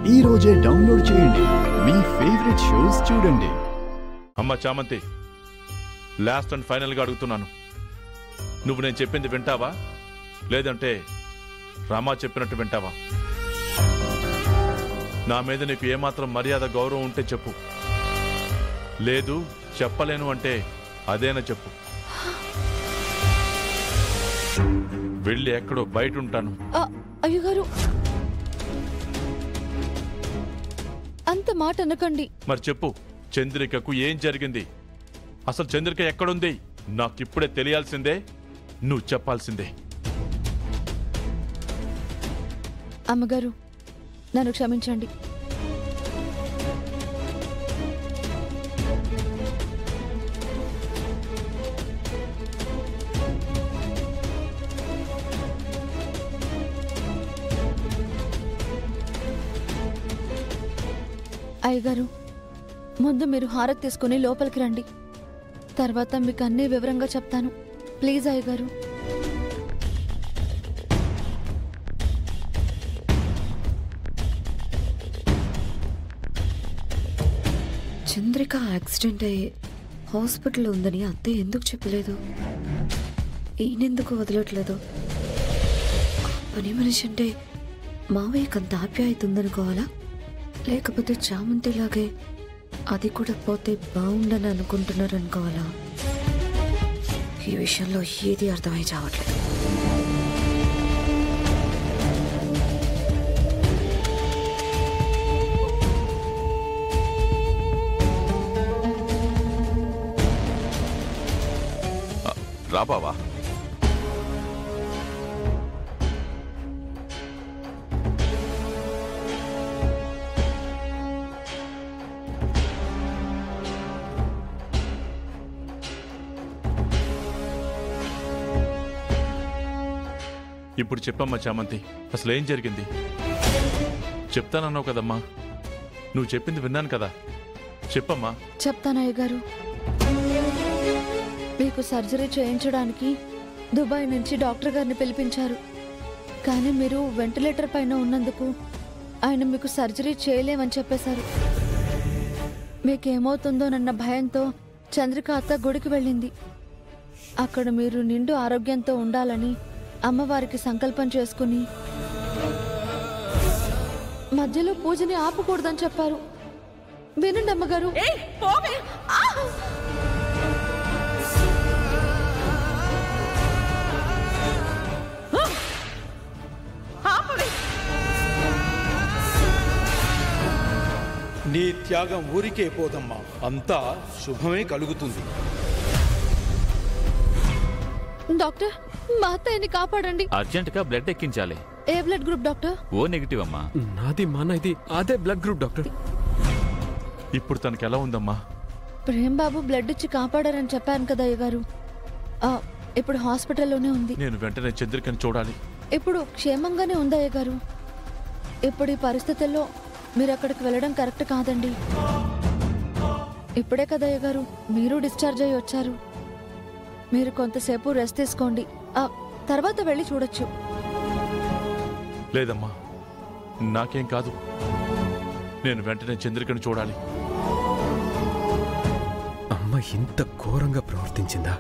ఈ రోజే డౌన్లోడ్ చేయండి, మీ ఫేవరెట్ షోస్ చూడండి. అమ్మ చామంతి, లాస్ట్ అండ్ ఫైనల్గా అడుగుతున్నాను, నువ్వు నేను చెప్పింది వింటావా లేదంటే రామా చెప్పినట్టు వింటావా? నా మీద నీకు ఏమాత్రం మర్యాద గౌరవం ఉంటే చెప్పు, లేదు చెప్పలేను అంటే అదేనా చెప్పు. వెళ్ళి ఎక్కడో బయట ఉంటాను. అయ్యగారు అంత మాట అనకండి. మరి చెప్పు, చంద్రికకు ఏం జరిగింది? అసలు చంద్రిక ఎక్కడుంది? నాకిప్పుడే తెలియాల్సిందే, నువ్వు చెప్పాల్సిందే. అమ్మగారు నన్ను క్షమించండి. అయ్యగారు, ముందు మీరు హారతి తీసుకుని లోపలికి రండి, తర్వాత మీకు అన్నీ వివరంగా చెప్తాను. ప్లీజ్ అయ్యగారు. చంద్రిక యాక్సిడెంట్ అయ్యి హాస్పిటల్లో ఉందని అత్తయ్య ఎందుకు చెప్పలేదు? ఈయనెందుకు వదలట్లేదు? పని మనిషి అంటే మావయ్యకు అంత ఆప్యాయత ఉందనుకోవాలా, లేకపోతే చామంతిలాగే అది కూడా పోతే బాగుండని అనుకుంటున్నారు అనుకోవాలా? ఈ విషయంలో ఏది అర్థమై చావట్లేదు. రాబావా? ఇప్పుడు చెప్పమ్మా చామంతి, అసలు ఏం జరిగింది? చెప్తానన్నావు కదమ్మా, నువ్వు చెప్పింది విన్నాను కదా, చెప్పమ్మా. చెప్తానయ్య గారు. మీకు సర్జరీ చేయించడానికి దుబాయ్ నుంచి డాక్టర్ గారిని పిలిపించారు, కానీ మీరు వెంటిలేటర్ పైన ఉన్నందుకు ఆయన మీకు సర్జరీ చేయలేమని చెప్పేశారు. మీకేమవుతుందోనన్న భయంతో చంద్రిక అత్త గుడికి వెళ్ళింది. అక్కడ మీరు నిండు ఆరోగ్యంతో ఉండాలని అమ్మవారికి సంకల్పం చేసుకుని మధ్యలో పూజని ఆపకూడదని చెప్పారు. వినండి అమ్మగారు. నీ త్యాగం ఊరికే పోదమ్మా, అంతా శుభమే కలుగుతుంది. డాక్టర్, మా అత్తయ్యని కాపాడండి. అర్జెంట్ గా బ్లడ్ ఎక్కించాలి. ఏ blood group doctor? O negative అమ్మా. నాది ఇది అదే బ్లడ్ గ్రూప్ డాక్టర్. ఇప్పుడు తనకి ఎలా ఉందమ్మా? ప్రేమ్ బాబు బ్లడ్ ఇచ్చి కాపాడారని చెప్పాను కదా అయ్య గారు. ఇప్పుడు హాస్పిటల్లోనే ఉంది. నేను వెంటనే చంద్రికని చూడాలి. ఇప్పుడు క్షేమంగానే ఉంది అయ్య గారు. ఇప్పుడు ఈ పరిస్థితుల్లో మీరు అక్కడికి వెళ్ళడం కరెక్ట్ కాదండి. ఇప్పుడే కదా అయ్య గారు మీరు డిశ్చార్జ్ అయ్యి వచ్చారు. మీరు కొంతసేపు రెస్ట్ తీసుకోండి, తర్వాత వెళ్ళి చూడొచ్చు. లేదమ్మా, నాకేం కాదు, నేను వెంటనే చంద్రికను చూడాలి. అమ్మ ఇంత ఘోరంగా ప్రవర్తించిందా?